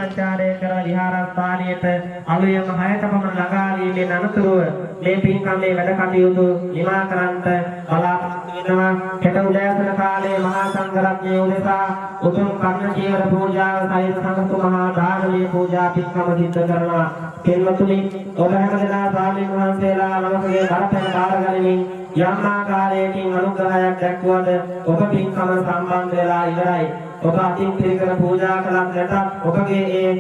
සංචාරය කර විහාරස්ථානයේට අලුයම 6ට පමණ ළඟා වීමෙන් අනතුරුව මේ පින්කමේ වැඩ කටයුතු නිමා කරන්නට බලාපොරොත්තු වෙනවා. හෙට උදෑසන කාලයේ මහා සංඝරත්නය උදෙසා උතුම් කර්ණ චීවර පූජාව සහිත සංඝතු මහා දානමය පූජා පින්කම සිද්ධ කරනවා. කෙල්වතුනි ඔබ හැමදෙනා ස්වාමීන් වහන්සේලා නමකගේ බරපැන බාර ගනිමින් යම් ආකාරයකින් අනුග්‍රහයක් දැක්වුවද ඔබ පින්කම සම්බන්ධ වෙලා ඉවරයි. ඔබ අතින් පිළිකර පූජා කළත් නැතත් ඔබගේ ඒ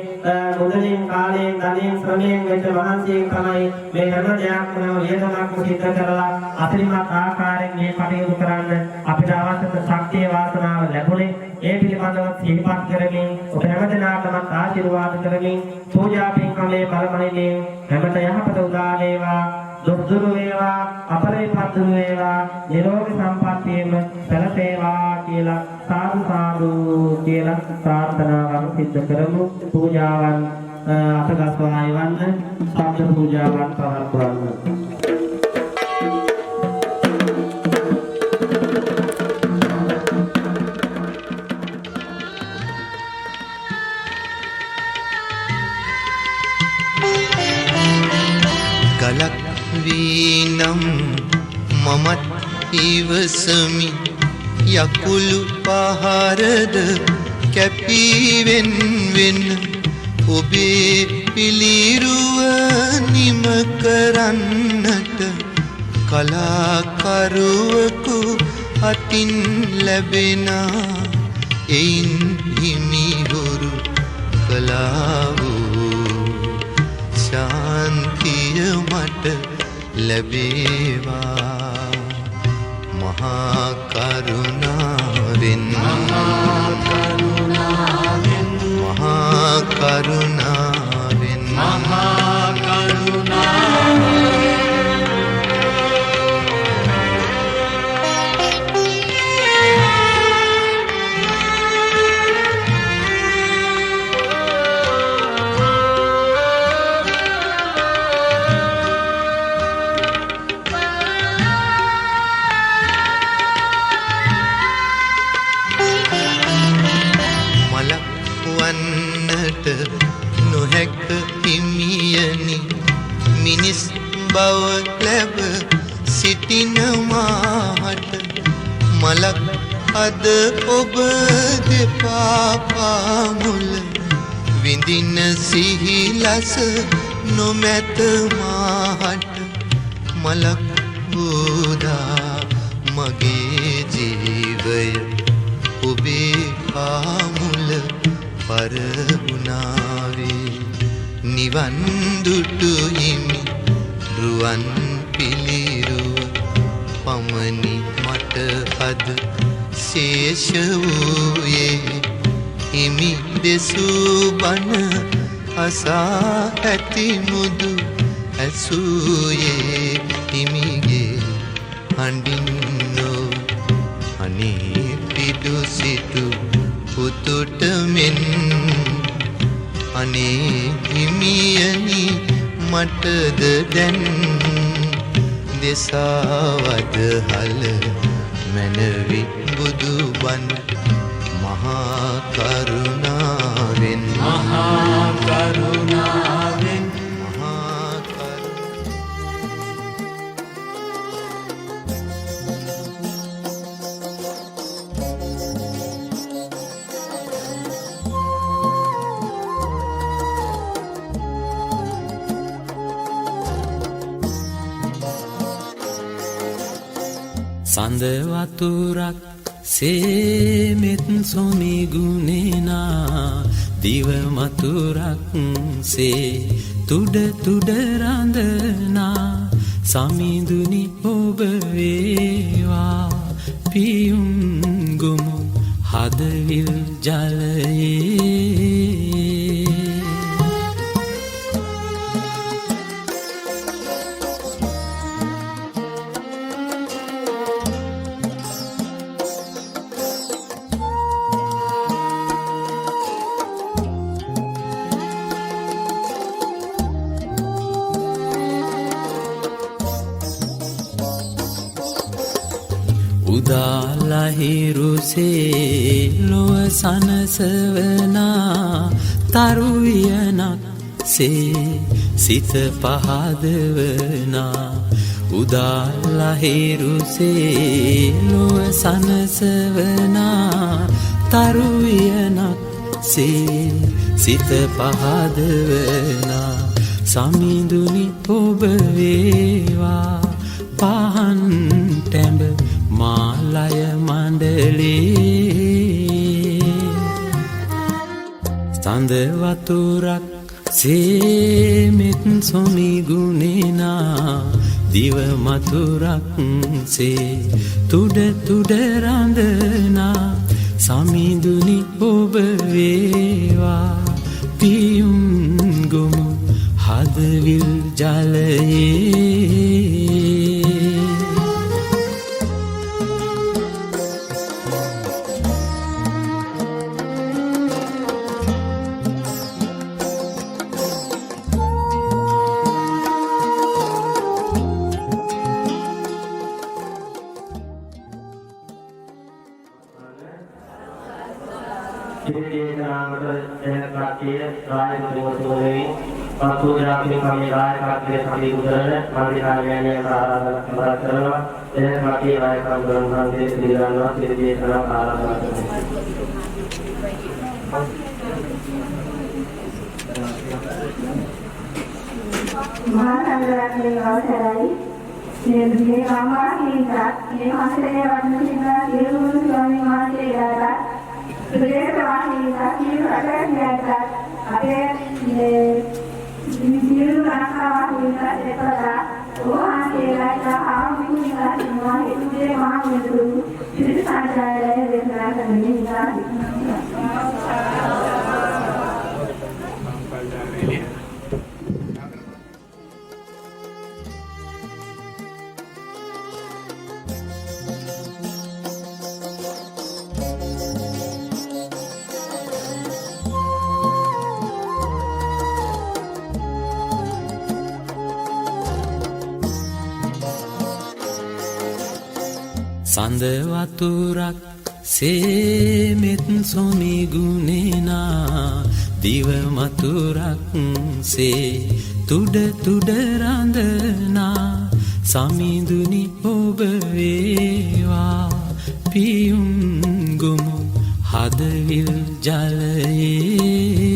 මුදලින් කාලයෙන් ධනෙන් ශ්‍රමයෙන් වෙච්ච මහන්සියෙන් තමයි මේ හැම දෙයක්ම වියදමක්ම සිද්ධ කරලා අතිරිමත් ආකාරයෙන් මේ කටයුතු කරන්න අපිට අවශ්‍ය ශක්තිය වාසනාව ලැබුණේ. ඒ පිළිබඳව සිහිපත් කරමින් ඔබ හැමදෙනාටම ආශිර්වාද කරමින් පූජා පින්කමේ බලමහිමින් හැමත යහපත උදා වේවා. දුක් දුරු වේවා, අපරිපත් දුරු වේවා, නිරෝගී සම්පන්නියම සැලසේවා කියලා සාදු සාදු කියලා ප්‍රාර්ථනාවන් සිද්ධ කරමු. පූජාවන් අතගස්වා එවන්න, ශබ්ද පූජාවන් පවත්වන්න. ගලක් වීනම් මමත් ඉවසමි යකුළු පහරද කැපිවෙන් වෙන ඔබේ පිළිරුව නිම කරන්නට කලාකරුවෙකු අතින් ලැබෙනා එයින් හිමිහුරු කලා වූ ශාන්තිය මට ලැබේවා මහා කරුණාවෙන් මහා කරුණාවෙන් මහා කරුණාවෙන් මහා කරුණාවෙන් නොහැක හිමියනි මිනිස් බව ලැබ සිටිනමාට මලක් අද ඔබ දෙපා පාමුල විඳින සිහිලස නොමැත මාට මලක් වූදා මගේ ජීවය ඔබේ පාමුල පරගුණාවේ නිවන් දුටු හිමි රුවන් පිළිරුව පමණි මට අද ශේෂ වූයේ හිමි දෙසූ බණ අසා ඇති මුදු ඇසූයේ හිමිගේ හඬින්නෝ අනේ පිඩු සිටු පුතුට මෙන් අනේ හිමියනි මටද දැන් දෙසාවද හල මැනවි බුදු බණ මහා කරුණාවෙන් මහා කරුණාවෙන් මහා සඳ වතුරක් සේමෙත් සොමිගුණෙනා දිව මතුරක් සේ තුඩ තුඩ රඳනා සමිඳුනි ඔබ වේවා පියුම් ගොමු හදවිල් ජලයේ උදාලහිරුසේ ලොව සනසවනා තරුවියනක් සේ සිත පහදවනා උදාලහිරුසේ ලොව සනසවනා තරුවියනක් සේ සිත පහදවනා සමිඳුනි ඔබ වේවා පහන් ටැඹ මාලය මණ්ඩලේ සඳ වතුරක් සේමෙත් සොමි ගුණේනා දිව මතුරක් සේ තුඩ තුඩ රඳනා සමිඳුනි ඔබ වේවා පියුම් ගොමු හදවිල් ජලයේ සඳ වතුරක් සේමෙත් සොමි ගුණේනා දිව මතුරක් සේ තුඩ තුඩ රඳනා සමිඳුනි ඔබ වේවා පියුම් ගොමු හදවිල් ජලයේ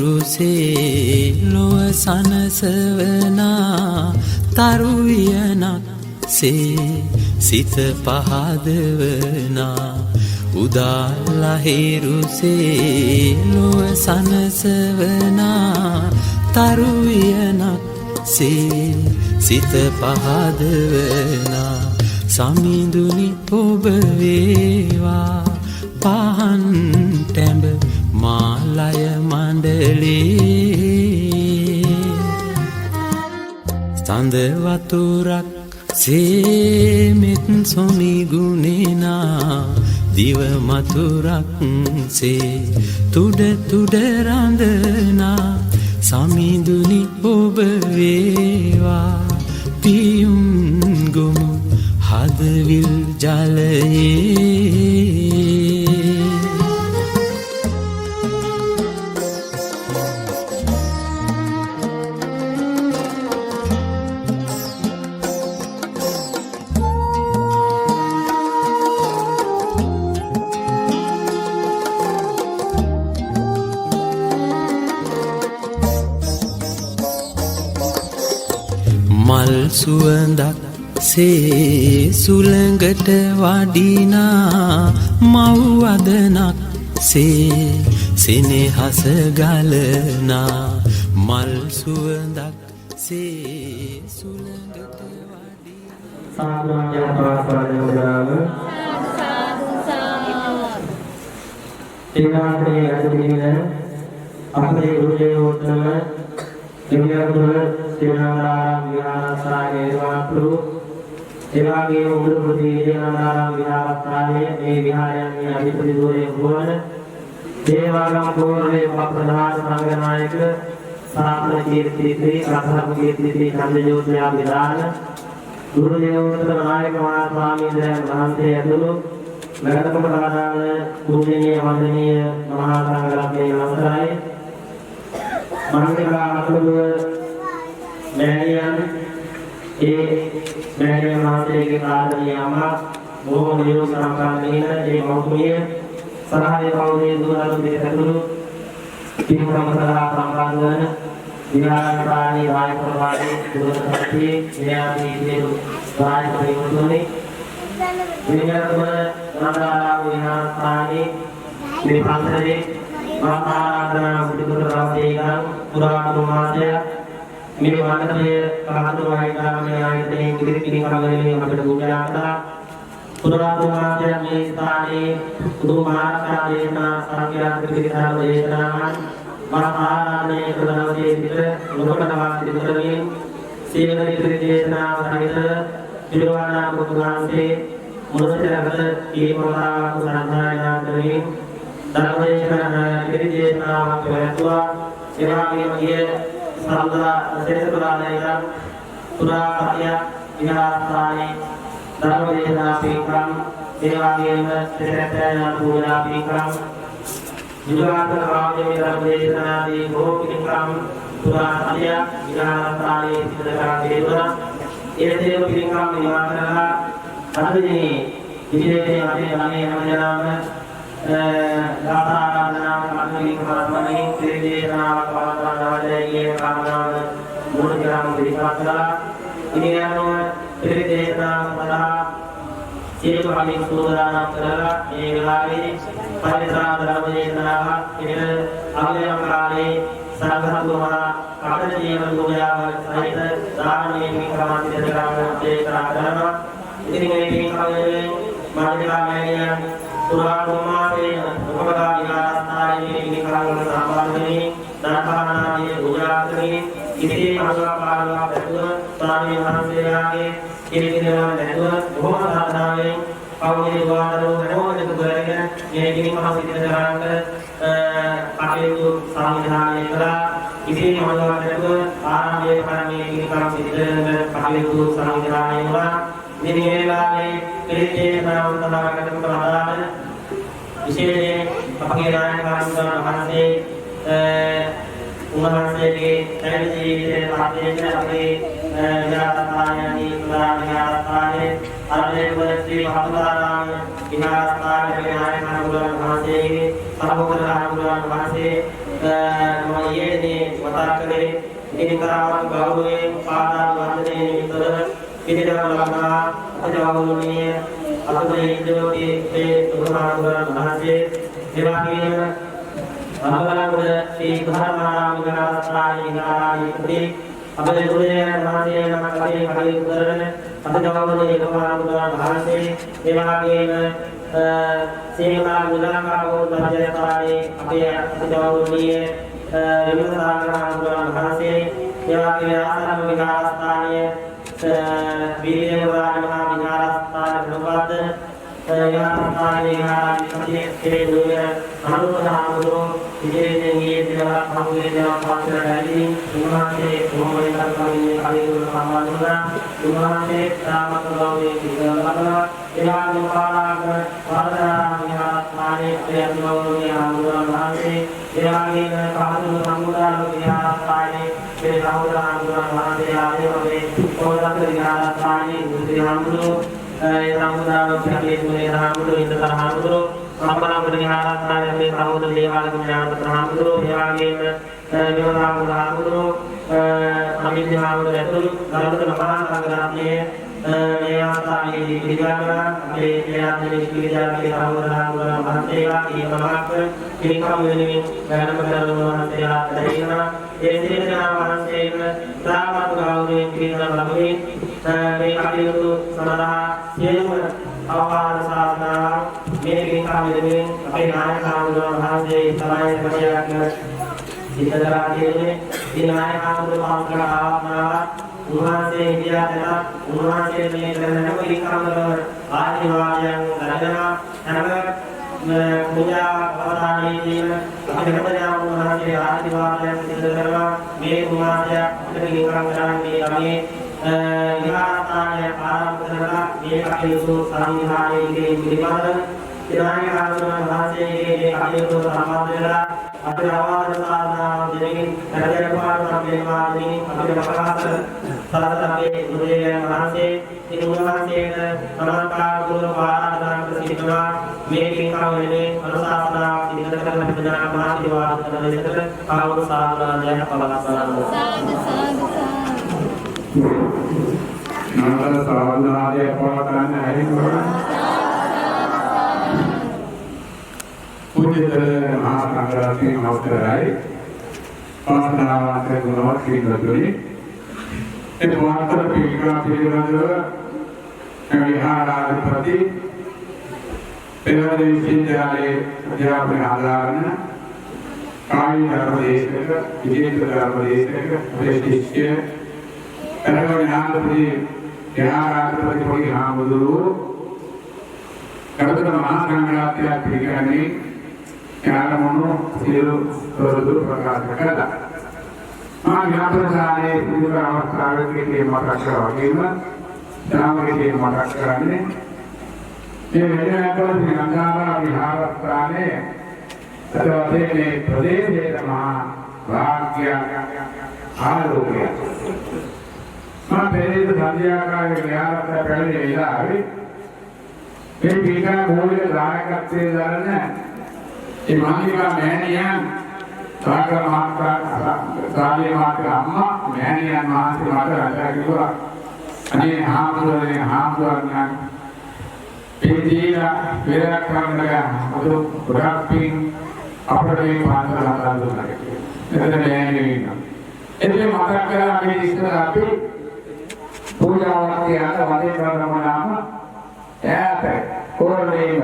උදාලහිරුසේ ලොව සනසවනා තරුවියනක් සේ සිත පහදවනා උදාලහිරුසේ ලොව සනසවනා තරුවියනක් සේ සිත පහදවනා සමිඳුනි ඔබ වේවා පහන් ටැඹ මාලය මණ්ඩලේ සඳ වතුරක් සේමෙත් සොමි ගුණේනා දිව මතුරක් සේ තුඩ තුඩ රඳනා සමිඳුනි ඔබ වේවා පියුම් ගොමු හදවිල් ජලයේ මල් සුවඳක් සේ සුළඟට වඩිනා මව්වදනක් සේ සෙනෙහස ගලනා මල් සුවඳක් සේ සුළඟට වඩිනා Sehingga Sirnadaram Viharasaya Devapru Devagi Umurpudi Sirnadaram Viharasaya Ini Viharayani Adipati Dure Buwan Devagam Purve Bapradhan Sanganayaka Sarapna Kirtitri Ratham Kirtitri Chandajotya Vidana Guru Devotra Nayaka Mahaswami Dhan Mahante Adulu Nagatama Kadana Pujaniya Vandaniya Mahasangaratne Namaskarai Mandika Atulu Marian Marian Mahate ke Kadriyama Moho Niru Saramkamina Mautumiya Sarahaya Pauli Duralu Desatulu Timkam Sarah Saramkamina Viharasani Raya Parvati Durasati Vinyati Diru Raya Parivutuni Vinyatuma Nandara Viharasani Vipantari Maharadana Buddha Ramdegan Purana Mahaya Miri Manataya Kahatu Mahaya Mayatani Kiri Kamani Mabda Bujata Purana Mahaya Mistani Kudu Mahasya Dena Sarakya Kiri Dena Maharane Pradhanavati Ditra Lukatavati Ditramin Sivani Dena Sahita Jirvana Bhagavante Murasiragata Kimara Sanadhaya Dhamin Dharmeshana Kirijena Vakyatua Sivami Magye Sarada Sesapuranaita Purakatya Viharasani Dharmeshana Pikram Sivamiyana Sesapurana Pura Pikram Jujurata Ramjami Dharmeshana Di Bhokikram Purakatya Viharasani Siddhakara Devana Yadeva Pikram Viharasana Adhini Vijayate Ade Ane Amanjanama Gata Adhani Kamatmani Kirijena Kamatmanajaye Kamanama Murtiram Viripatala Iniyano Kirijena Kamatala Sirupami Sudana Kala Yegalari Paritra Dharmajena Kira Alayam Kali Sarasatuma Katajivan Gujaya Sahita Dharani Kamatidakama Jekara Ini Kami Madhika Maya Surabumate Upaka Viharasani Ini Kami Sambandini Dharmana Gujatani Isi Masapala Betul Swami Mahansirage Kiri-kiri Betul Bhuma Sadhani Pauli Dwadaru Bhuma Jatugaraya Ini Mahasiddharanga Pakai itu Samidhani Kala Isi Masapala Betul Aramye Parami Ini Kami Siddharanga Pakai itu Samidhani Kala Ini lagi Kirijena Uttara Kadam Pradana Isini Pakiran Kadam Mahasi Umahasi Di Terisi Di Terisi Di Viharasani Di Viharasani Arne Bersi Bhattaran Viharasani Viharasani Bulan Mahasi Sabukuran Bulan Mahasi Namanya Ini Watakari Ini Karawan Gauri Pada Bandini Itu Ini dalam lama sejauh ini aku itu di Tuhan Mahasiswa diwakili Bagaimana di Tuhan Mahasiswa ini apabila dulunya Mahasiswa nama kali berada atau jauh di Tuhan Mahasiswa diwakili sehingga dalam aku belajar tadi apa jauh ini di Tuhan Mahasiswa diwakili asal Mahasiswa Video Rama Viharasana Bhavat Viharasana Viharasana Keduya Anusahamudro Vijayani Deva Bhavule Deva Pasra Dali Umahate Umahita Kami Kaliur Samaduna Umahate Ramatulawi Vidalakana Viharasana Mupalaka Padana Viharasana Priyatulawi Amudra Mahase Viharasana Kahadu Samudra Viharasana Viharasana Amudra Mahase Adevave Orang Viharasani Budi Hamdu Samudra Budi Hamdu Indu Hamdu Ramana Budi Harasani Hamdu Dewa Kumya Hamdu Viharasana Viharasana Hamdu Amin Hamdu Betul Lalu Nama Sangaratnya Viharasani Dijana Viharasani Dijana Hamdu Mahasela Imamak Ini kamu ini Karena Mendalam Mahasela Darina Ini Mahasela Selamat Gauri Kita Lamuni Kali itu Saudara Siapa Awal Saudara Ini kami ini Tapi naik Hamdu Mahasela Selain Masyarakat සිතදලා කියන්නේ දිනාය ආමුදු පාන්කර ආවමනාව උන්වහන්සේ හිටියා දැන උන්වහන්සේ මේ කරන හැම පින්කම්වල ආශිර්වාදයන් ලැබෙනවා හැම පූජා අවසානයේදීම අපි හැමදාම උන්වහන්සේ ආශිර්වාදයන් සිදු කරනවා මේ උන්වහන්සේ අපිට පින්කම් කරන්නේ ගමේ විහාරස්ථානය ආරම්භ කරලා මේ කටයුතු සංවිධානයේ පිළිබඳව දිනාය ආමුදු වහන්සේගේ මේ කටයුතු සම්බන්ධ කරලා අපේ ආවාදනාව දෙමින් රජපාල සම්මේලනයේ අපේ ප්‍රකාශ සාරතගේ ගුරුදේවයන් වහන්සේ ඉනුවහන්සේට සමාන්කාර ගුරු ආරාධනා කරනවා මේ පින්කම් වෙන්නේ අනුශාසනා සිදු කරන පිටදනා මහාදිවාද කරන ලෙසට කවුරු සාධනාවක් පවත්වනවා නන්දන සාධනාවේ පවත්වන්න ඇහිනවා पूज्य महासंग्रामी नवतराय पांचनावांचे गुणवत किंतुली ते वांतर पिका पिरवंद विहाराधिपति पेरदे विद्यालय अध्यापन आधारण कायी धर्मदेशक विजेंद्र धर्मदेशक शिष्य ज्ञानपति विहाराधिपति कोई हामुदुरु कर्तव्य महासंग्रात्या पिकानी ಜ್ಞಾನವನ್ನು ಸೇರು ತೋರುವುದು ಪ್ರಕಾಶ ಕಳೆದ ಆ ಜ್ಞಾಪಕಧಾರೆ ಪೂರ್ವ ಅವಸ್ಥಾಗಳಿಗೆ ಮತಕ್ಕವಾಗಿಲ್ಲ ಶ್ರಾವಣಿಗೆ ಮತಕ್ಕರನ್ನೇ ಈ ವೆಳೆಯಾಕಲು ಗಂಗಾರ ವಿಹಾರಸ್ಥಾನೆ ಅಥವಾ ಅದೇ ಪ್ರದೇಶದ ಮಹಾ ಭಾಗ್ಯ ಆರೋಗ್ಯ ಬೇರೆ ಸಂಧ್ಯಾಕಾಲ ವಿಹಾರಸ್ಥ ಬೆಳೆದ ಇದಾವೆ ಈ ಪೀಕ ಮೂಲ ದಾಯಕತ್ವದನ್ನ ये मालिका मैनियान सागर माता साली माता अम्मा मैनियान माता माता राजा किलोरा अने हामदुरना पेदीला विराटंडगा ಅದು ಬ್ರಾಪಿಂಗ್ ಅಪಡೇ ಪಾತ್ರ ಹಾಕಲಾಗಿದೆ ಇದರ ನ್ಯಾಯವಿಲ್ಲ ಇದಕ್ಕೆ ಮಾತಕರ ಅಭಿದಿಸ್ತಾಪಿ ಪೂಜಾವತಿಯಾದ ವದೇವರಮನಾಮ ಯಾತೆ ಕೋರದೇವ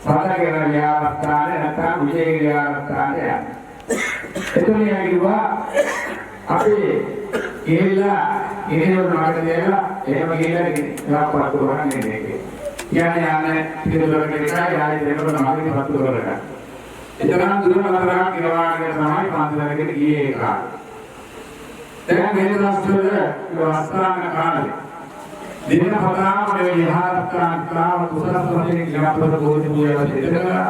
සාධකන විහාරස්ථානය නැත්නම් විජේ විහාරස්ථානය. එතන යනවා අපි ගිහිල්ලා ඉරියව් නාට දෙලා එහෙම ගිහිල්ලා ඉස්සරහට කරන්නේ මේකේ. යන්නේ පිළිවෙලකට එකයි ආයෙ දෙනකොට මාගේ පත්තු කරගන්න. එතන දුරතරක් ඉරවාගෙන තමයි පාන්දරකට ගියේ එක. දැන් මේ දවස්වල වස්ත්‍රාංග කාලේ दिन पता में विहार का काम दूसरा सोचने की यहाँ पर बहुत बुरा चलेगा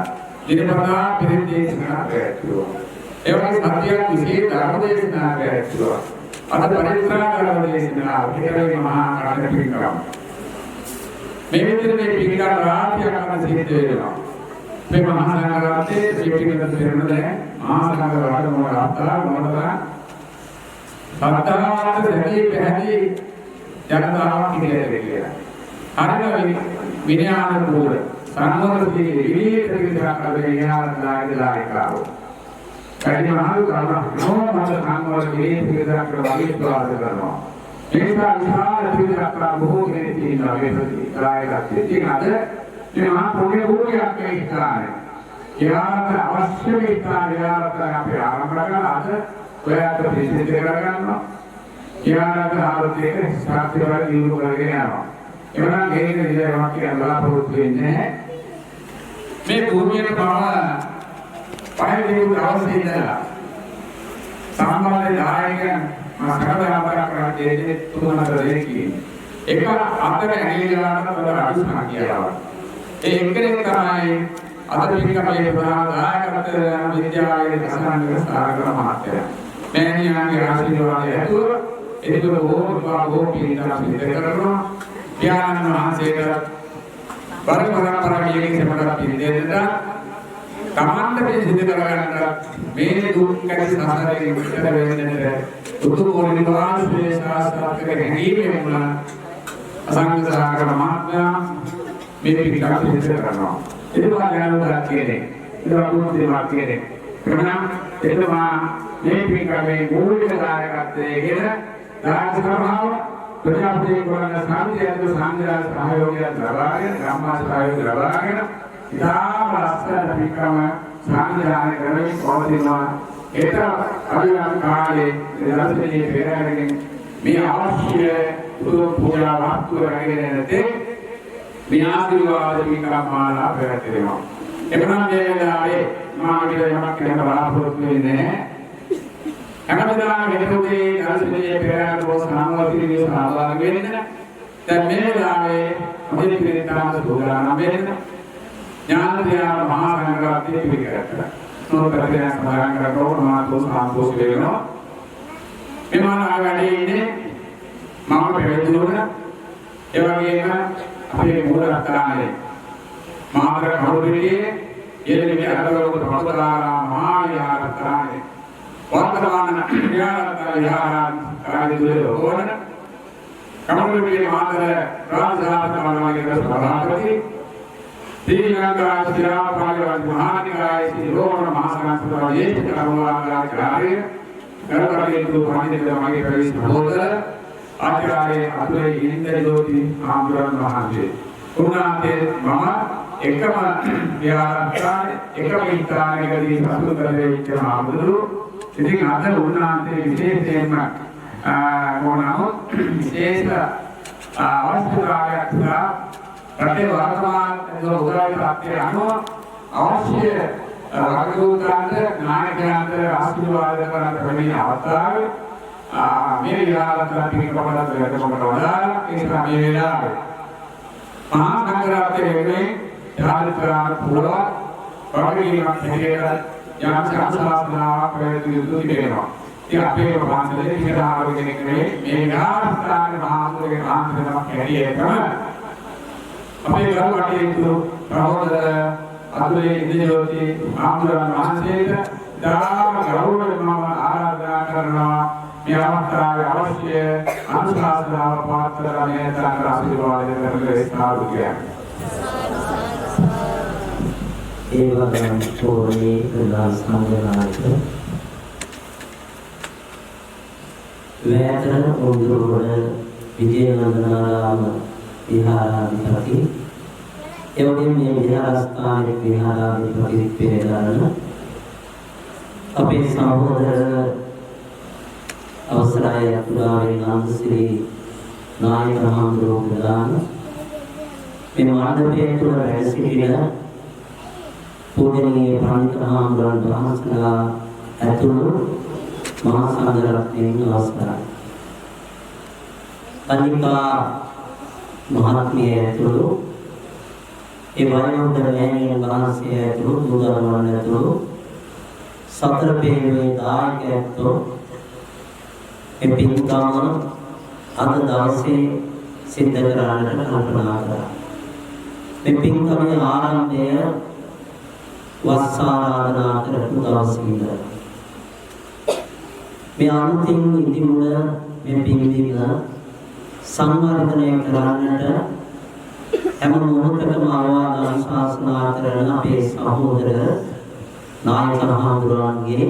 दिन पता फिर देश ना गए तो एवं सत्य किसी धर्म देश ना गए तो अतः परिश्रम धर्म देश ना फिर महाकाल पिंगम मेरे दिल में पिंगम रात या करना सीखते हैं फिर महानगराते सीखने के लिए फिरने हैं महानगराते मोड़ा पहली जनताओं की देखिए हर विज्ञान पूरे सामर्थ्य विलीन तरीका का विज्ञान लाए का हो कहीं महान करना नो मतलब सामर्थ्य विलीन तरीका का विलीन करना ऐसा विशाल तरीका का बहुत ही तीन अवेशती लाए का तीन आदे जो वहाँ पूरे पूरे आपके हिस्सा है यार अवश्य हिस्सा यार यहाँ पे आराम लगा आदे कोई आदे पीछे देखा करना यार आरोग्य के साथ वाले यूरो करके आना इतना घेरे के लिए वहाँ के अल्लाह बहुत बेचने हैं मैं भूमि में बाबा पाए देव राव से इधर सामान्य दायिका मसाला हमारा कराते हैं तो ना करे की एक आते हैं अगले जाना तो राजू ना किया हुआ एक करे कहाँ है आते भी का ये बना दायिका करते हैं विद्यालय किसान के सारा मारते हैं मैंने यहाँ के राशि जो वाले हैं तो itu वो pintar pintar करना ज्ञान महासेकर परंपरा ये के सेवा pintar कमांड पे सिद्ध करना मेरे दुख का सहारा के विचार वेदने उतो को निवास पे शास्त्र के हंगी में मुला असंग सागर महात्मा मेरे पिता सिद्ध करना itu ज्ञान बात के ने itu aku बात के ने karena itu mah ini kami mulai dari kata kita राजसभाव Prajapati Kulang शांति अंदर सांग्राज सहयोगी द्रवागन ग्रामा सहयोगी द्रवागन इदाम राष्ट्र नबिकम सांग्राज करवी कोदिमा ඒක අවිරාම කාලේ දර්ශනීය පෙරහැරකින් මේ අවශ්‍ය පූජා වස්තු රැගෙන නැතේ මේ ආශිර්වාද පින්කම්මාලා පැවැත්වෙනවා. එබැවින් මේ වෙලාවේ මා යමක් කියන බලාපොරොත්තු වෙන්නේ නැහැ. හැමදාම ගෙතුනේ දර්ශනීය පෙරහැර බොහෝ සාමවතිරිය සහභාගී වෙන්න. දැන් මේ වෙලාවේ මොහොතේ පිළිතරම සෝදානම් වෙන්න. ඥානදියා මහා සංඝරත්නයේ පිළිගත්තා. නොතරේ සමාරංග කරනකොට මාතෝ සාන්තෝස් වෙනවා. එමානා වැඩේ ඉන්නේ මම පෙරදුන ඒ වගේම අපේ මූල රත්නාලේ මහාතර කරුණියේ යෙලෙමි අරවලුට පොතලාරා මහා විහාරස්ථානයේ වර්තමාන විහාරස්ථාන කාර්යදුලේ ඕන කමරුවේ මහාතර රාජසභාවේ සභාපති ශ්‍රී ලංකා ශ්‍රීලා පාලවන්ත මහානිකායේ ශ්‍රී රෝහණ මහසංඝ සභාවේ කර්මවාකාරී කරකටේ දුප්පන්දිත මගේ ප්‍රවේශ බෝධ ආචාර්ය අතුලේ ඉන්ද්‍ර ජෝති ආම්බරන් මහත්මිය උනාතේ මම එකම විහාරස්ථානයේ එකම ඉස්තානයකදී සතුටු කරගෙන ඉන්න ආමුදුරු ඉතින් අද උනාතේ විශේෂයෙන්ම මොනවාම විශේෂ අවස්ථාවක් රටේ වර්තමාන උදාහරණ ප්‍රත්‍ය අනුව අවශ්‍ය රාජදූතයන්ට නායකයන්ට ආශිර්වාද කරන්න ලැබෙන අවස්ථාවේ මේ විහාරස්ථාන පිටකමකට වැඩමකට වඩා ඒ නිසා මේ වෙලාවේ මහා සංඝරත්නයේ වෙනුවෙන් ධාරිතරාන පුරවා වගකීමක් හැටියට යම් සංස්කාරාවක් ප්‍රයෝජන යුතු තිබෙනවා. ඉතින් අපේ වහන්සේලේ විහාර කෙනෙක් නෙවෙයි මේ විහාරස්ථාන මහාතුරුගේ වහන්සේනමක් හැටියටම අපේ ගරුකටයුතු ප්‍රහෝදර අතුලේ ඉන්ද්‍රජෝති ආම්බරන් මහන්සියට දාම ගෞරවයෙන් මම ආරාධනා කරනවා මේ අවස්ථාවේ අවශ්‍ය අනුශාසනාව පාත්‍ර කරගෙන තනතර ආශිර්වාද කරගෙන සාදු කියන්නේ. ඒ වගේම තෝරේ ප්‍රධාන සංඝනායක වැයතන උඳුරුවන විජේනන්දනාරාම විහාරාධිපති එවැනි මේ විහාරස්ථානයේ විහාරාධිපති පෙරේදාරණ අපේ සහෝදර අවසරයි අතුරාවේ නාන්දසිරි නායක මහඳුරු ප්‍රදාන මේ මාධවයේ තුල වැඩ සිටින පූජනීය පඬිතුක හාමුදුරන් වහන්සේලා ඇතුළු මහා සංඝරත්නයන් අවසරයි. අනිකා මහත්මිය ඇතුළු ඒ වයෝවෘද්ධ මෑණියන් වහන්සේ ඇතුළු බුදුරජාණන් ඇතුළු සතර පෙරේ දායකයෝ පින්කම අද දවසේ සිද්ධ කරන්නට කල්පනා කරා. මේ පින්කමේ ආරම්භය වස් ආරාධනා කරපු දවසේ ඉඳලා මේ අන්තිම ඉදිමුල මේ පින්දීම සංවර්ධනය කරන්නට හැම මොහොතකම ආවාද අනුශාසනා කරන අපේ සහෝදර නායක හාමුදුරුවන්ගේ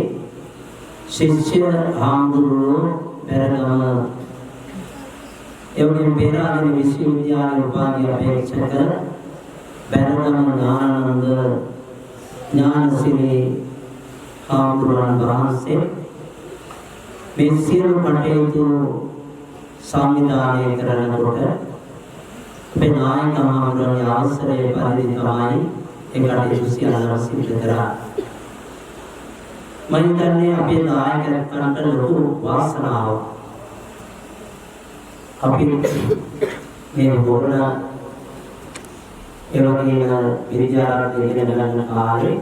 ශිෂ්‍ය හාමුදුරුවෝ පෙරගම එවැනි පෙරාදෙණි විශ්වවිද්‍යාල උපාධිය අපේක්ෂක බැරගම ඥානানন্দ ඥානසිරි හාමුදුරුවන් වහන්සේ මේ සියලු කටයුතු සංවිධානය කරනකොට අපේ නායක හාමුදුරුවන්ගේ අවසරයේ පරිදි තමයි ඒ කටයුතු සියල්ල සිදු කරා. මම හිතන්නේ අපේ නායකයන්ට ලොකු වාසනාවක්. අපි මේ බොරණ එවැනි විද්‍යාලයක ඉගෙන ගන්න කාලේ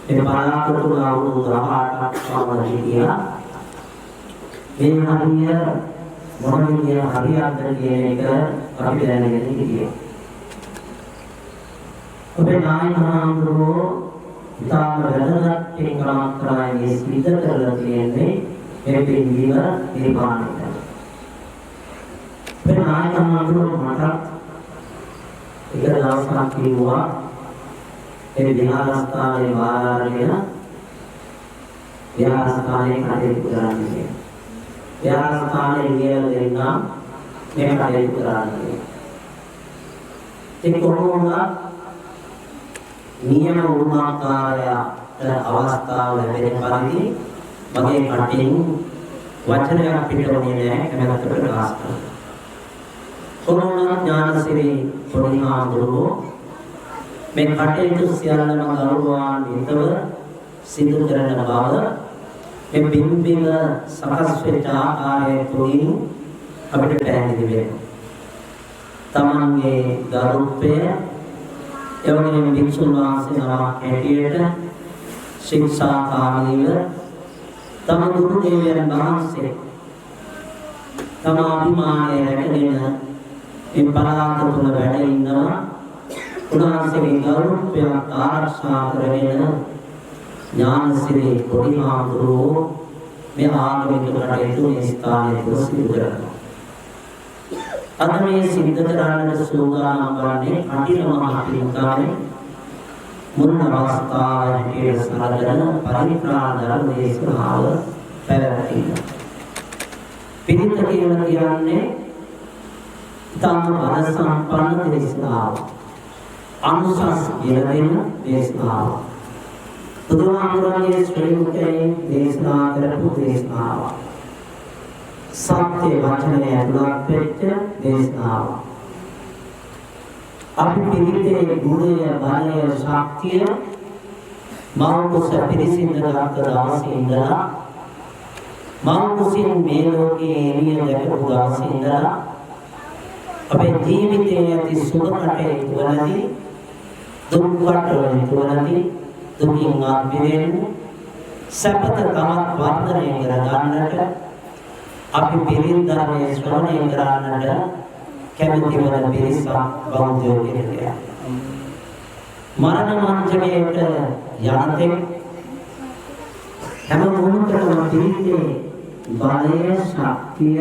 මේ බලාපොරොත්තු අවුරුදු 18ක් පමණ හිටියා. මේ හරිය මොනවද කියන හරියක්ද කියන එක අපි දැනගෙන හිටියේ. අපේ නායක හාමුදුරුවෝ ඉතාම වැදගත් පින්කමක් කරන්නේ සිද්ධ කරලා තියෙන්නේ මේ පින්වීම නිර්මාණය කරනවා. අපේ නායක හාමුදුරුවෝ මට එක දවසක් කිව්වා ඒ විහාරස්ථානයේ වාරාගෙන විහාරස්ථානයේ කටයුතු කරන්න කියලා. විහාරස්ථානයේ කියලා දෙන්නා මේ කටයුතු කරන්නේ. ඒ කොහොමද නියම උරුමාකාරයට අවස්ථාව ලැබෙන පරිදි වගේ කටින් වචනයක් පිටවෙන්නේ නැහැ කැමැත්ත ප්‍රකාශ කරනවා. කොරෝනා ඥානසිරි පොඩිහාමුදුරුවෝ මේ කටයුතු සියල්ලම ගෞරවාන්විතව සිදු කරන බව මේ බිම්බිම සකස් වෙච්ච ආකාරය තුලින් අපිට පැහැදිලි වෙනවා. තමන්ගේ ගෞරවය එවැනි භික්ෂුන් වහන්සේ නමක් හැටියට ශික්ෂාකාරීව තම ගුරු දේවයන් වහන්සේ තම අභිමානය රැකගෙන මේ පරාත තුළ වැඩ ඉන්නවා. උන්වහන්සේගේ ගෞරවය ආරක්ෂා කරගෙන ඥානසිරි පොඩිහාමුදුරුවෝ මේ ආගමික කටයුතු මේ ස්ථානයේ සිදු කරනවා. අද මේ සිද්ධ කරන්නට සූදානම් වන්නේ කටින මහ පින්කාරේ මුල් අවස්ථාවේ හැටියට සලකන පරිත්‍රාණ ධර්ම දේශනාව පැවැත්වීම. පිරිත කියලා කියන්නේ ඊටම බල සම්පන්න දේශනාව. අනුසස් කියලා දෙන දේශනාව. බුදුහාමුදුරන්ගේ ශ්‍රී මුඛයෙන් දේශනා කරපු දේශනාව. සත්‍ය වචනය ඇතුළත් වෙච්ච දේශනාව. අපි පිළිතේ ගුණය බලය ශක්තිය මෞකස පිළිසිඳ ගත දවසේ ඉඳලා මෞකසින් මේ ලෝකයේ එළිය දැකපු දවසේ ඉඳලා අපේ ජීවිතයේ ඇති සුබ කටයුතු වලදී දුක් කටයුතු වලදී දුකින් ආපිරෙන්න සැපත තමක් වර්ධනය කර ගන්නට අපි පිළින් ධර්මයේ ශ්‍රවණය කරන්නට කැමැති වන පිරිසක් බෞද්ධයෝ කියලා. මරණ මංචකයට යනතෙක් හැම මොහොතකම පිළිතේ බලය ශක්තිය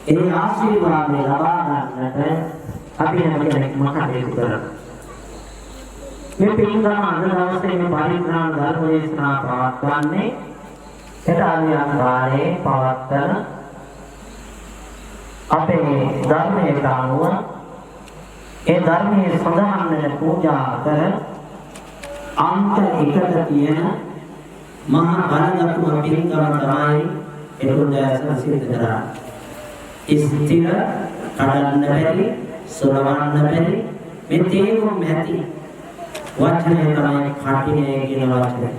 ඒ ආශිර්වාදය ලබා ගන්නට අපි හැම කෙනෙක්ම කටයුතු කරනවා. මේ පින්කම අද දවසේ මේ පරිත්‍රාණ ධර්ම දේශනා පවත්වන්නේ සතරාන්‍යකාරයේ පවත්වන අපේ ධර්මයට අනුව ඒ ධර්මයේ සඳහන් වෙන පූජා කර අන්ත එකට තියෙන මහා බලගත්ම පින්කම තමයි එළුදෑසන සිද්ධ කරන්නේ. ඉස්තිර කඩන්න බැරි සොරවන්න බැරි මේ තේරුම් ඇති වචනය තමයි කටිනේ කියන වචනය.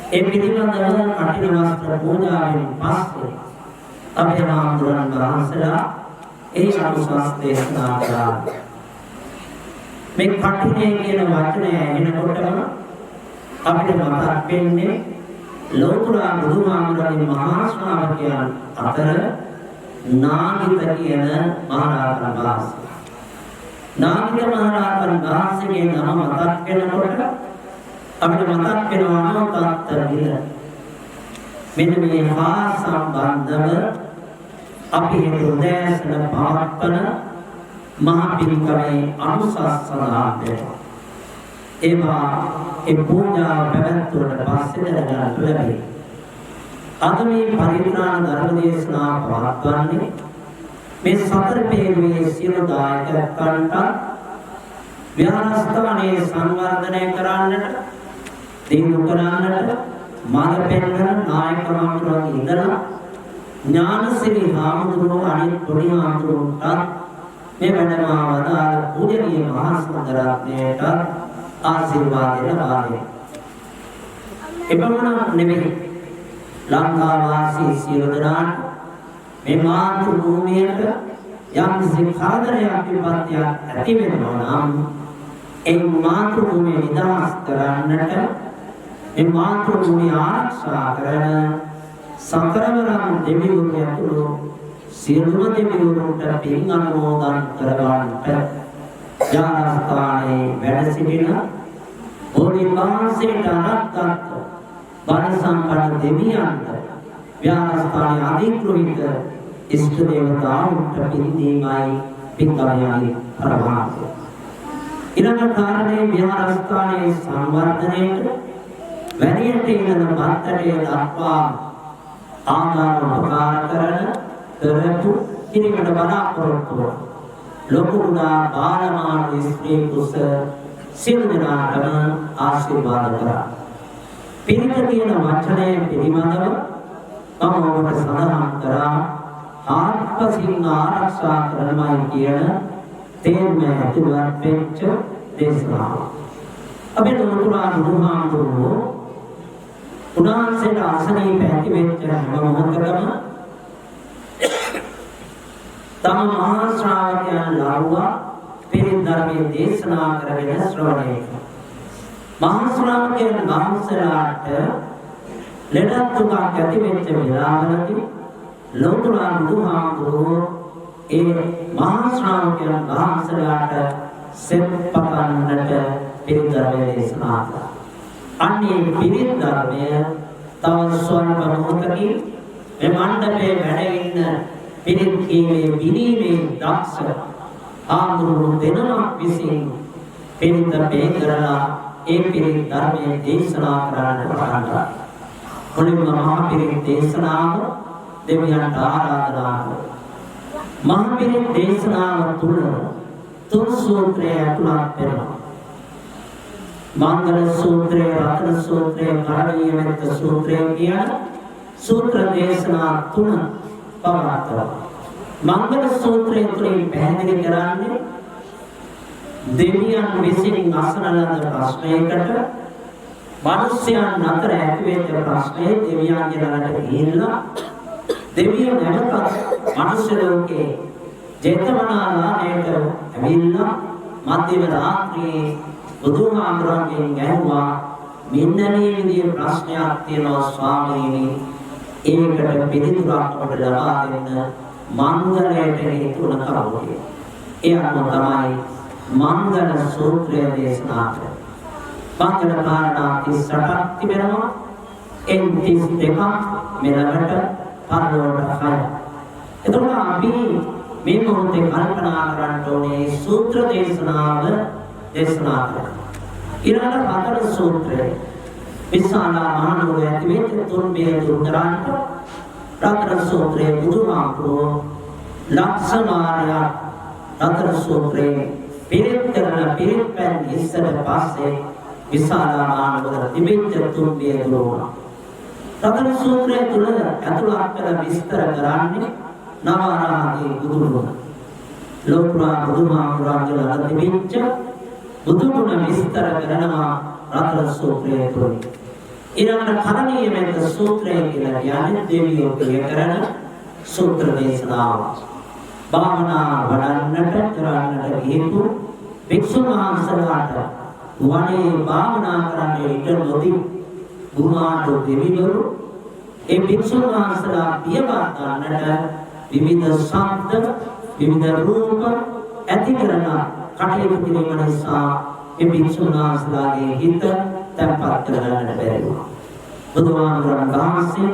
ඒ පිළිබඳව කටින වස්ත්‍ර පූජාවෙන් පස්සේ අපේ හාමුදුරන් වහන්සේලා ඒ අනුශාස දේශනා කළා. මේ කටිනේ කියන වචනය එනකොටම අපිට මතක් වෙන්නේ ලෝතර බුදුහාමුදුරන්ගේ මහා ශ්‍රාවකයන් අතර නාගිත කියන මහරහතන් වහන්සේ. නාගිත මහරහතන් වහන්සේගේ නම මතක් වෙනකොට අපිට මතක් වෙනවා අනුතත්තර විල. මෙන්න මේ හා සම්බන්ධව අපි උදෑසන පවත්වන මහ පින්කමේ අනුශාසනාවට ඒවා ඒ පූජා පැවැත්වුවට පස්සේ දැනගන්න ලැබේ. අද මේ පරිත්‍රාණ ධර්ම දේශනා පවත්වන්නේ මේ සතර පෙරේ සියලු දායකයන්ට විහාරස්ථානයේ සංවර්ධනය කරන්නට දිනු කරන්නට මාර්ග පෙන්වන නායක හාමුදුරුවෝ ඉඳලා ඥානසිරි හාමුදුරුවෝ අනිත් පොඩි හාමුදුරුවෝට මේ වැඩමවදාළ පූජනීය මහා සංඝරත්නයට ආශිර්වාද ලබා දෙනවා. එපමණක් නෙමෙයි ලංකා වාසී සියලු දෙනාට මේ මාතෘ භූමියට යම් කිසි කාදරයක් විපත්තියක් ඇති වෙනවා නම් ඒ මාතෘ භූමිය නිදහස් කරන්නට මේ මාතෘ භූමිය ආරක්ෂා කරන සතරවරම් දෙවිවරුන් ඇතුළු සියලුම දෙවිවරුන්ට පින් අනුමෝදන් කරවන්නට ජානස්ථානයේ වැඩ සිටින ඕනිවාසීට අනත්තත් බණ සම්පන්න දෙවියන්ට ව්‍යාස්ථානයේ අධිකෘහිත ඉෂ්ට දේවතාවුන්ට පින්දීමයි පින්කමයි ප්‍රමාණය. ඊළඟ කාරණේ ව්‍යාස්ථානයේ සංවර්ධනයට වැඩියට ඉන්න මත්තටේ දක්වා ආකාර උපකාර කරන කරපු කිනිකට බලාපොරොත්තු ලොකුදා බාලමාන ස්ත්‍රී කුස සිල් දනාටම ආශිර්වාද කරා. පිරිත කියන වචනය පිළිබඳව මම ඔබට සඳහන් කරා ආත්මසින් ආරක්ෂා කරනවායි කියන තේරුම ඇතුළත් වෙච්ච දේශනාව. අපි දුරුතුරා බුදුහාමුදුරුවෝ උන්වහන්සේට අසනීප ඇති වෙච්ච මොහොතකම තම මහා ශ්‍රාවකයන් ලව්වා පිරිත් ධර්මයේ දේශනා කරගෙන ශ්‍රවණය කළා. මහා ශ්‍රාවකයන් වහන්සේලාට ලෙඩක් දුකක් ඇති වෙච්ච වෙලාවලදී ලෞතුරා බුදුහාමුදුරුවෝ ඒ මහා ශ්‍රාවකයන් වහන්සේලාට සෙත් පතන්නට පිරිත් ධර්මයේ දේශනා කළා. අන්නේ පිරිත් ධර්මය තව ස්වල්ප මොහොතකින් මේ මණ්ඩපයේ වැඩ ඉන්න පිරිත් කීමේ විනීමේ දක්ෂ ආමුරු දෙනමක් විසින් පිරිත් බේ කරලා ඒ පිරිත් ධර්මයේ දේශනා කරන්න පටන් ගත්තා. මුලින්ම මහා පිරිත් දේශනාව දෙවියන්ට ආරාධනා කළා. මහා පිරිත් දේශනාව තුල තුන් සූත්‍රය ඇතුළත් වෙනවා. මංගල සූත්‍රය, රතන සූත්‍රය, කරණීය මෙත්ත සූත්‍රය කියන සූත්‍ර දේශනා තුන පවත්වනවා. මංගල සූත්‍රය තුළින් පැහැදිලි කරන්නේ දෙවියන් විසින් අසන ලද ප්‍රශ්නයකට මිනිස්යන් අතර ඇතිවෙච්ච ප්‍රශ්නේ දෙවියන්ගේ ළඟට ගිහිල්ලා දෙවියන් නැවත මනුෂ්‍ය ලෝකේ ජේතවනාරාමයට ඇවිල්ලා මධ්‍යම රාත්‍රියේ බුදුහාමුදුරන්ගෙන් ඇහුවා මෙන්න මේ විදිහේ ප්‍රශ්නයක් තියෙනවා ස්වාමීනි, ඒකට පිළිතුරක් අපට ලබා දෙන්න මංගලයට හේතු වන කරුණු. ඒ අනුව තමයි මංගල සූත්‍රය දේශනා කරන්නේ. මංගල කාරණා 38ක් තිබෙනවා. එන් 32ක් මෙලකට පරලොවට හය. එතකොට අපි මේ මොහොතේ කල්පනා කරන්න ඕනේ සූත්‍ර දේශනාව දේශනා කරනවා. ඊළඟ හතර සූත්‍රය විසාලා මහනුවර ඇති වෙච්ච තුන්බේ දුරන්ට රතන සූත්‍රයේ බුදුහාමුදුරුවෝ ලක්ෂමාරය රතන සූත්‍රයේ පිරිත් කරන පිරිත් පැන් ඉස්සර පස්සේ විසාලා මහනුවර තිබෙච්ච තුන්බේ දුරණ රතන සූත්‍රයේ තුල ඇතුළත් කළ විස්තර කරන්නේ නවරාගේ බුදුගුණ ලෝකුරා බුදුහාමුදුරුවන්ගේ ළඟ තිබෙච්ච බුදුගුණ විස්තර කරනවා රතන සූත්‍රයේ තුල. ඊළඟට කරණීය මෙත්ත සූත්‍රය කියලා කියන්නේ දෙවියෝ ප්‍රිය කරන සූත්‍ර දේශනාව. භාවනා වඩන්නට කරන්නට හේතු භික්ෂුන් වහන්සේලාට වනේ භාවනා කරන්න ඉඩ නොදී ගුණාට දෙවිවරු ඒ භික්ෂුන් වහන්සේලා පියවත් ගන්නට විවිධ ශබ්ද විවිධ රූප ඇති කරන කටයුතු කිරීම නිසා ඒ භික්ෂුන් වහන්සේලාගේ හිත තැන්පත් කරගන්නට බැරි වුණා. බුදුහාමුදුරන් වහන්සේ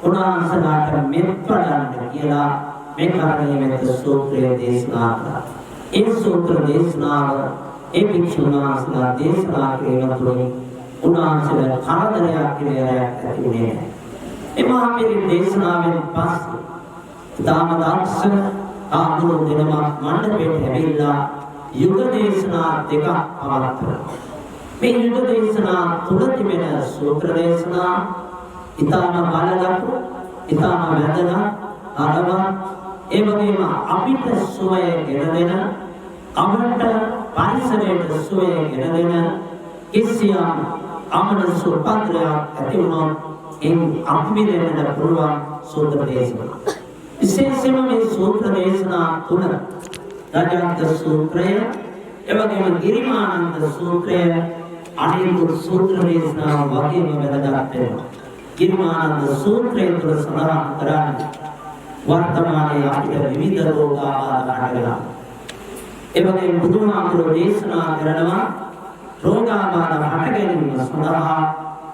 උන්වහන්සේලාට මෙත් වඩන්න කියලා මේ කරණීය මෙත්ත සූත්‍රය දේශනා කළා. ඒ සූත්‍ර දේශනාව ඒ භික්ෂුන් වහන්සේලා දේශනා කිරීම තුළින් උන්වහන්සේලා කරදරයක් කියලා ඇති වුණේ නැහැ. ඒ මහා පිරිත් දේශනාවෙන් පස්සේ දාම දක්ෂ ආමුරු දෙනමක් මණ්ඩපයට ඇවිල්ලා යුග දේශනා දෙකක් පවත්වනවා. මේ යුග දේශනා තුල තිබෙන සූත්‍ර දේශනා ඊටම බලගත් ඊටම වැදගත් අරව ඒ වගේම අපිට සුවය ගෙනදෙන අපට පරිසරයට සුවය ගෙනදෙන කිසියම් අමනසු පත්‍රයක් ඇති වුණොත් එන් අපිට පුළුවන් සූත්‍ර දේශනා. විශේෂයෙන්ම මේ සූත්‍ර දේශනා තුන රාජාන්ත සූත්‍රය එවැගේම ගිරිමානන්ද සූත්‍රය අනිකුත් සූත්‍ර දේශනා වගේම වැදගත් වෙනවා. ගිරිමානන්ද සූත්‍රය තුළ සඳහන් කරන්නේ වර්තමානයේ අපිට විවිධ රෝගාබාධ හටගලා. එවැගේම බුදුහාමුදුරුවෝ දේශනා කරනවා රෝගාබාධ හට ගැනීම සඳහා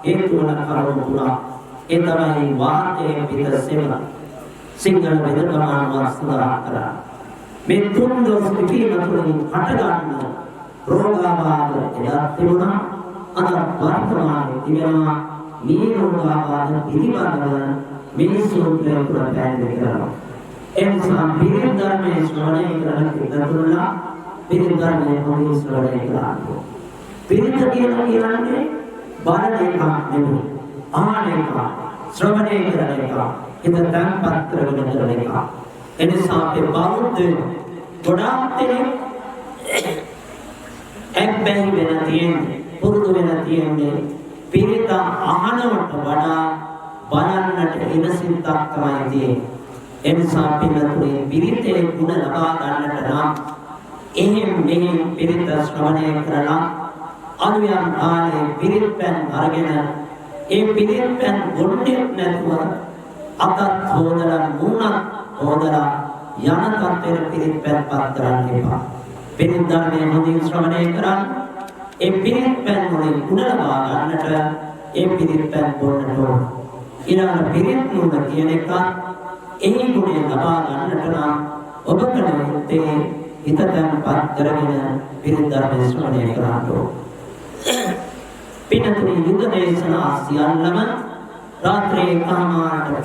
හේතු වන කරුණු තුනක්. ඒ තමයි වාතය, පිත, සෙම. සිංහල වෙදකමානුව සඳහන් කරා. මේ තුන් දොස් පිටීම තුළින් හටගන්න රෝගාබාධ එදා තිබුණා. අද වර්තමානයේ තිබෙනවා මේ රෝගාබාධ පිළිබඳව මේ සූත්‍රය තුළ පැහැදිලි කරනවා. ඒ නිසා පිරිත් ධර්මයේ ශ්‍රවණය කරන පිටුලා පිරිත් ධර්මයේ හොඳින් ශ්‍රවණය කරනවා. පිරිත් කියන්නේ බණ එකක් නෙමෙයි. ආහන එක, ශ්‍රවණය කරන එක, හිත තැන්පත් කරගෙන කරන එක. එනිසා අපේ බෞද්ධයෝ ගොඩාක් දෙනෙක් එක්බැහි වෙන තියෙන්නේ, පුරුදු වෙන තියෙන්නේ පිරිත අහනවට වඩා බලන්නට ඉවසිල්ලක් තමයි තියෙන්නේ. එනිසා පිළිතුරේ පිරිතේ ගුණ ලබා ගන්නට නම් එහෙම මෙහෙම පිරිත ශ්‍රවණය කරලා අනුයම් ආලේ පිරිත් පැන් අරගෙන ඒ පිරිත් පැන් ගොඩේ නැතුව අතත් හොදලා මුණත් හොදලා යන තත්ත්වෙට පිරිත් පැන් පත් කරන්න එපා. පිරිත් ධර්මයේ හොඳින් ශ්‍රවණය කරන් ඒ පිරිත් පැන් වලින් ගුණ ලබා ගන්නට ඒ පිරිත් පැන් බොන්නට ඕන. ඊළඟ පිරිත් නුඹ කියන එක එහි ගුණය ලබා ගන්නට නම් ඔබ කල යුත්තේ හිත තැන්පත් කරගෙන පිරිත් ධර්ම ශ්‍රවණය කරන්න ඕන. පින්නතුනි යුග දේශනා සියල්ලම රාත්‍රියේ කහමාරට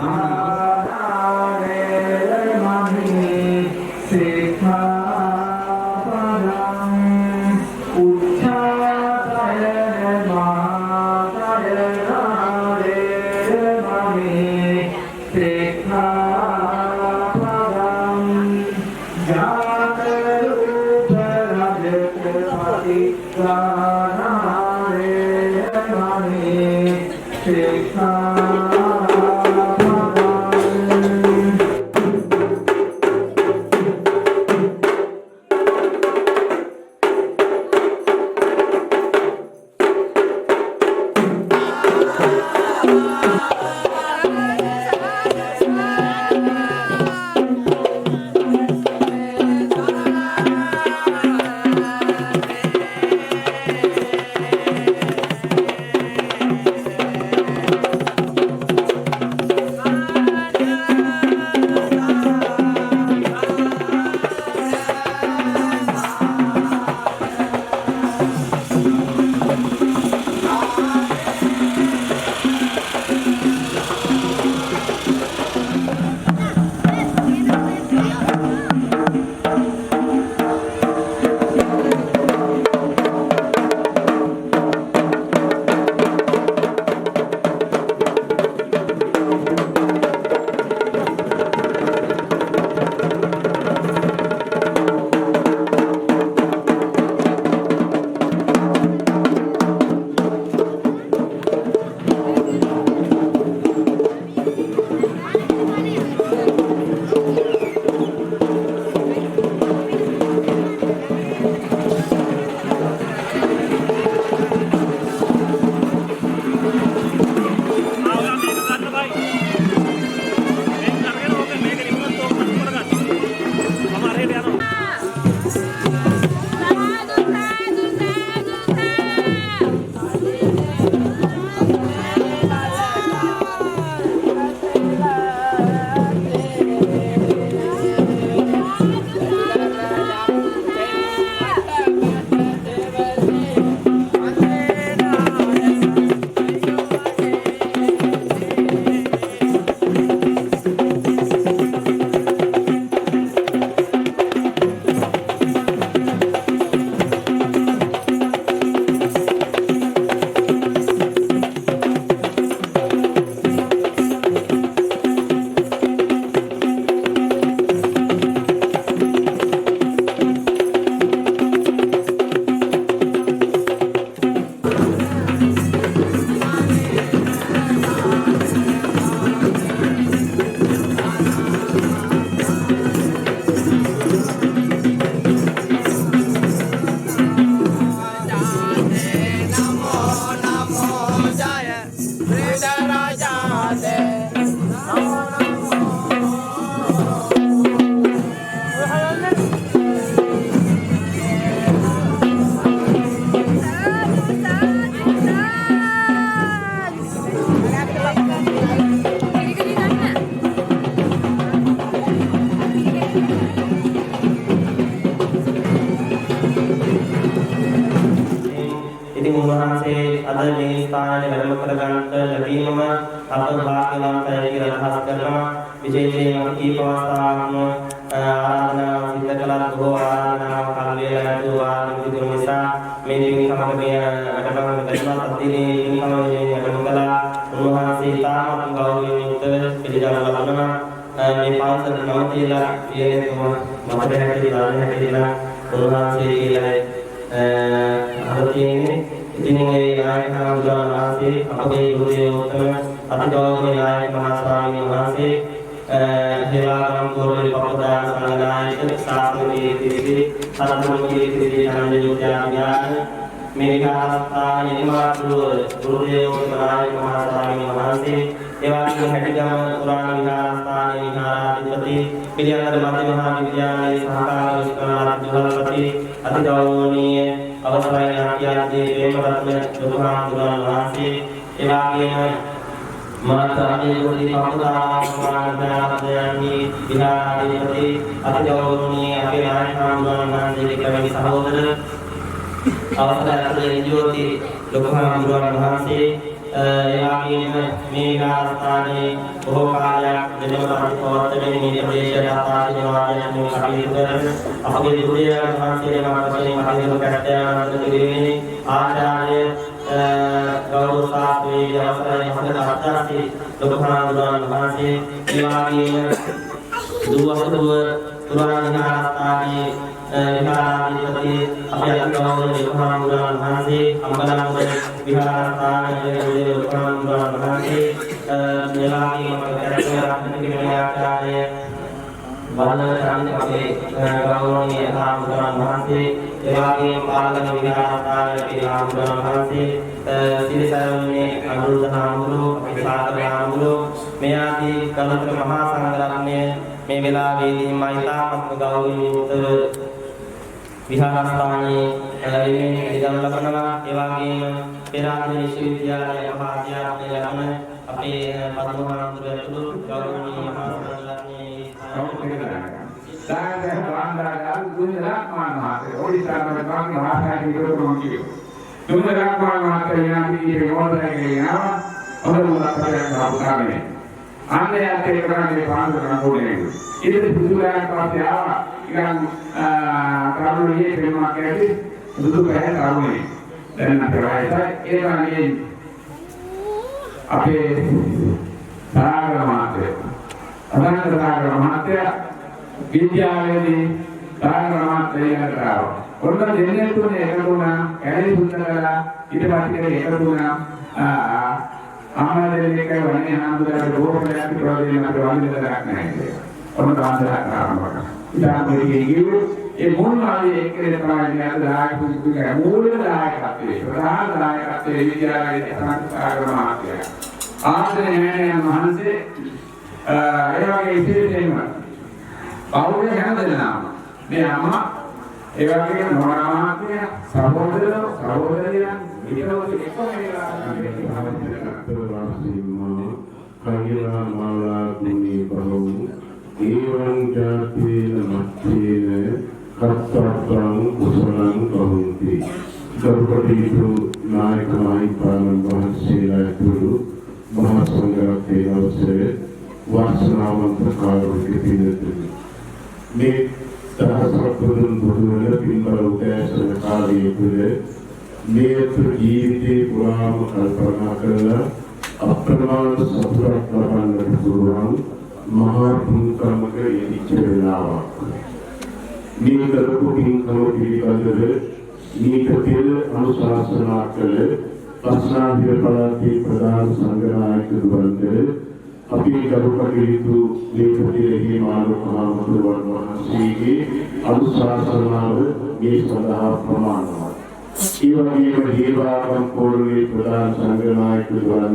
ස්ථානයේ වැඩම කර ගන්නට ලැබීමම අප භාග්‍යවන්තයි කියලා අදහස් කරනවා. විශේෂයෙන්ම කීප අවස්ථාවක්ම ආරාධනාව සිදු කළා. බොහෝ ආරාධනාවක් කල්විලා දුආ නිසා මේ දින සමග මේ වැඩම කරන බැරිවත් අදිනේ දින සමග වැඩම කළා. උත්තර පිළිගන්න ලබනවා මේ පාසල නම කියලා කියන්නේ මම හැටි දාන්න හැටිලා උන්වහන්සේ කියලා අහලා තියෙන්නේ ඉතින් ඒ නායක හඳුනන වාසේ අපේ ගුරු දේවෝත්තම අතිගෞරවනීය නායක මහා ස්වාමීන් වහන්සේ හේවාරම් ගෝරේ පපදාන සංඝනායක සාසනීය තිරිවි සරණමගේ තිරිවි ආනන්දයෝත්‍යාඥාන මේ විහාරස්ථානයේ නිමාතුරු ගුරු දේවෝත්තම නායක මහා ස්වාමීන් වහන්සේ එවාගේ හැටිගම පුරාණ විහාරස්ථානයේ විහාරාධිපති පිළියන්දර මධ්‍ය මහා විද්‍යාලයේ සහකාර විශ්වවිද්‍යාලපති අතිගෞරවනීය අවසරයි නාට්‍යාදී ප්‍රේමරත්න බුදුහාමුදුරන් වහන්සේ එවාගේම මාතාගේ ගුරු පපදානී විහාරාධිපති අතිගෞරවනීය අපේ නායක හාමුදුරන් වහන්සේගේ කැමැති සහෝදර අවසරයි ජෝති බුදුහාමුදුරන් වහන්සේ එවාගේම මේ විහාරස්ථානයේ බොහෝ කාලයක් දෙමළ පරිපෝෂණය මේ ප්‍රදේශයට ආපාදිත වාදයන් මේ කටයුතු කරන අපගේ ගුරුදේවයන් වහන්සේගේ මාර්ගයෙන් කටයුතු කරන දෙවියනි ආචාර්ය ගෞරව සාස්ත්‍රයේ අවසරයි හදන අත්‍යන්තී ලොකුහාමුදුරන් වහන්සේ එවාගේම දුවසදුව පුරාණ විහාරස්ථානයේ විහාරාධිපති අපේ අතිගෞරවනීය ලොකුහාමුදුරන් වහන්සේ අම්බලන්ගොඩ විහාරස්ථානයේ ලොකුහාමුදුරන් වහන්සේ එවාගේම ආචාර්ය වදනචන්ද අපේ ගෞරවනීය හාමුදුරන් වහන්සේ එවාගේම පාලන විහාරස්ථානයේ හාමුදුරන් වහන්සේ සිරිසරණේ අනුරුද්ධ හාමුදුරුවෝ අපේ සාදර හාමුදුරුවෝ මේ ආදී කලක මහා සංඝරත්නය මේ වෙලාවේදී මෛත්‍රාත්මක ගෞරවයෙන් විහාරස්ථානයේ ඉදන් ලබනවා එවාගේම පෙරාදෙණි විශ්වවිද්‍යාලයේ මහා අධ්‍යාපනය ලබන අපේ පරමහාමුදුරුවෝ ගෞරවනීය මහා සංඝරත්නයේ Saya berangkat dunia rakman mati. Odisha berangkat bahasa itu mungkin. Dunia rakman mati yang di Remota ini apa? Orang muda yang berapa ni? Anda yang terkenal di Bandar Lampung. Itu tujuan pasti apa? Yang kalau ini terima kasih duduk bersama kalau ini dan nanti saya ini apa? Sahaja mati. Ada sahaja mati. විද්‍යාලයේදී තාරණමත් දෙයක් කරා. ඔන්න දෙන්නේ තුනේ එකතු වුණා, කැලේ සුන්දරලා ඊට පස්සේ එකතු වුණා. ආමලෙල්ලේක වන්නේ ආන්දරට රෝපණයක් ප්‍රවේදීන අපේ වන්දිත කරක් නැහැ. ඔන්න තාන්දරක් ආරම්භ කරා. ඊට පස්සේ ගියු ඒ මොනවාදී එක්කේ තමයි අද දායක පුදුක මූලික දායකත්වයේ ප්‍රධාන දායකත්වයේ විද්‍යාලයේ තාරණමාත්‍ය. ආන්දරේ මහන්සේ ඒ වගේ ඉතිරිදෙන්න Baunya yang ada nama, ni ama, evakuasi orang macam sahabat yang itu Kaya mala kuni bahu, iwan jati namatine, katsatang usalang kahunti. Seperti itu naik panen bahasa dulu, bahasa ngerti awase, wasnawan terkaru kepinatu. Ini terhadap bulan-bulan pintar utai sekali itu, ini terjadi pulang kalpana kerana apalagi seberat lapan berkurang mahapungkam ke ini cerita. Ini terpukul kalau dikatakan ini kecil anusasana kerana pasna berpalati pradhan sanggana kedua Api karupakan itu diketahui malu Muhammad Wahabi anusasana ini sadah permana. Iwagi berhiba kampuri pradhan sanggana kedua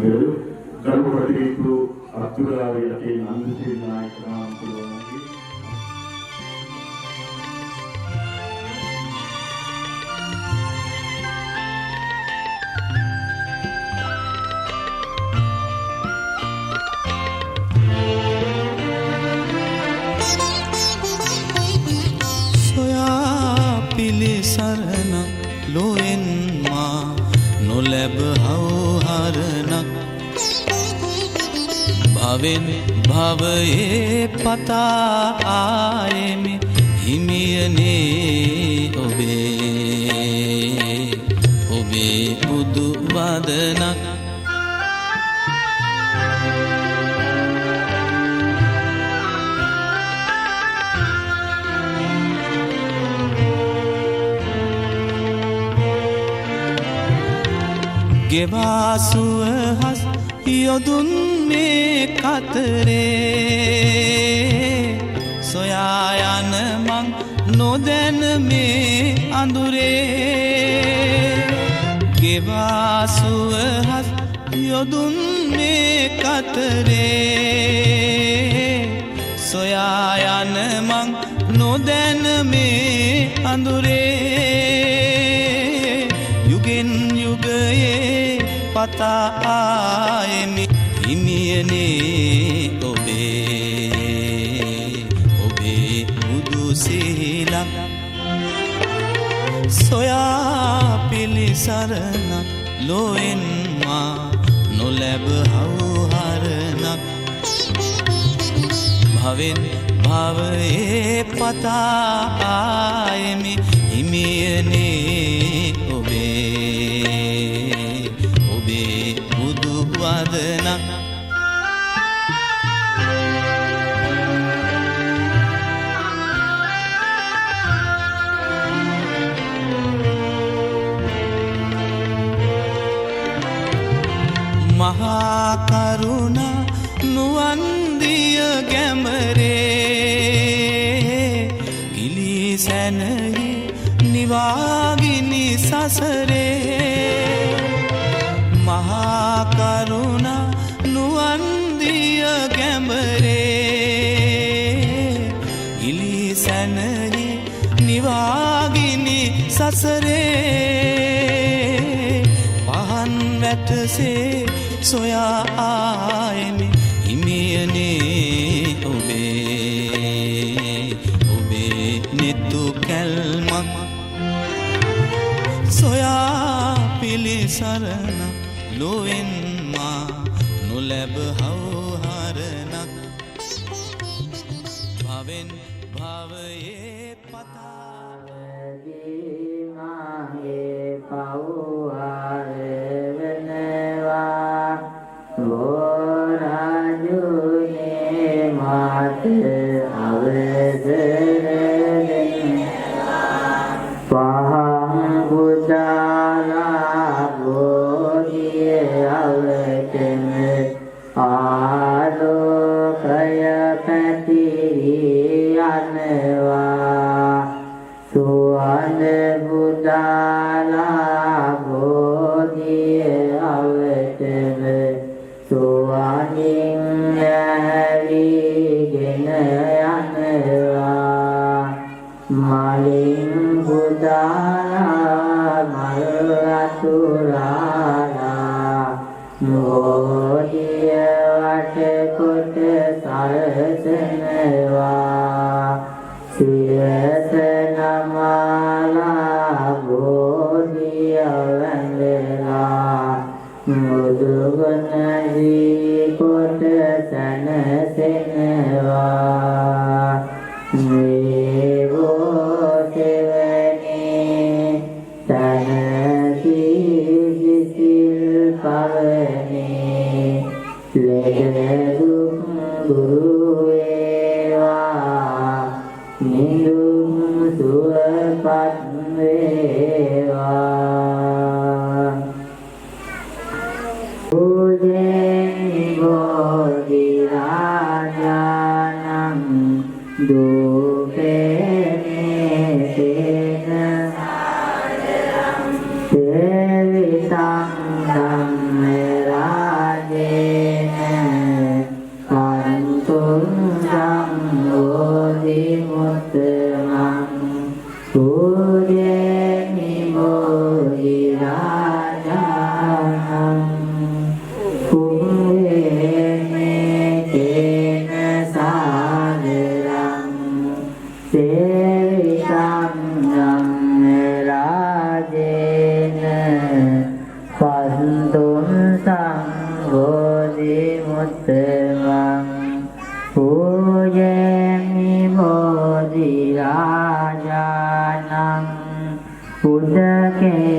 karupakan itu Abdullah yakin anusir naik kampuri. පිළිසරණ ලොවෙන් මා නොලැබ හවුහරණක් භවෙන් භවයේ පතා ආයෙමි හිමියනේ ඔබේ බුදු වදනක් ගෙවා සුවහස් යොදුන් මේ කතරේ සොයා යන මං නොදැන මේ අඳුරේ ගෙවා සුවහස් යොදුන් මේ කතරේ සොයා යන මං නොදැන මේ අඳුරේ යුගෙන් යුගයේ පතා ආයෙමි හිමියනේ ඔබේ බුදු සිහිලක් සොයා පිළිසරණක් ලොවෙන් මා නොලැබ හවුහරණක් භවෙන් භවයේ පතා ආයෙමි හිමියනේ ඔබේ බුදු වදනක් මහා කරුණා නුවන් දිය ගැඹරේ ඉලිසැනෙහි නිවාගිනි සසරේ මහා කරුණා නුවන් දිය ගැඹරේ ඉලිසැනෙහි නිවාගිනි සසරේ පහන් වැටසේ සොයා ආයෙමි හිමියනේ ඔබේ නෙතු කැල්මක් සොයා පිළිසරණ ලොවෙන් මා නොලැබ හවුහරණක් භවෙන් භවයේ පතා මාගේ පවුහරනවා රාජුනේ මාත අවසරෙන් පහන් බුදාලා බෝධිය අවතෙන ආලෝකය පැතිරි යනවා සුවඳ බුදාලා බෝධිය අවතෙන සුවඳින් ඇවිගෙන යනවා මලින් බුදාලා මල් අතුරාලා බෝධිය වටකොට සරසනවා සියස නමාලා බෝධිය වැඳලා මුදුගුණ කොට සැනසෙනවා මේවෝ සෙවනේ තනසී සිල් පවනේ ලෙඩදුක් දුරු වේවා නිදුක් සුවපත් වේවා Ujeni bodhi rajanam dupene sena sevitam dhammrajena kantum bodhi muttamam Ujeni bodhi rajanam Udake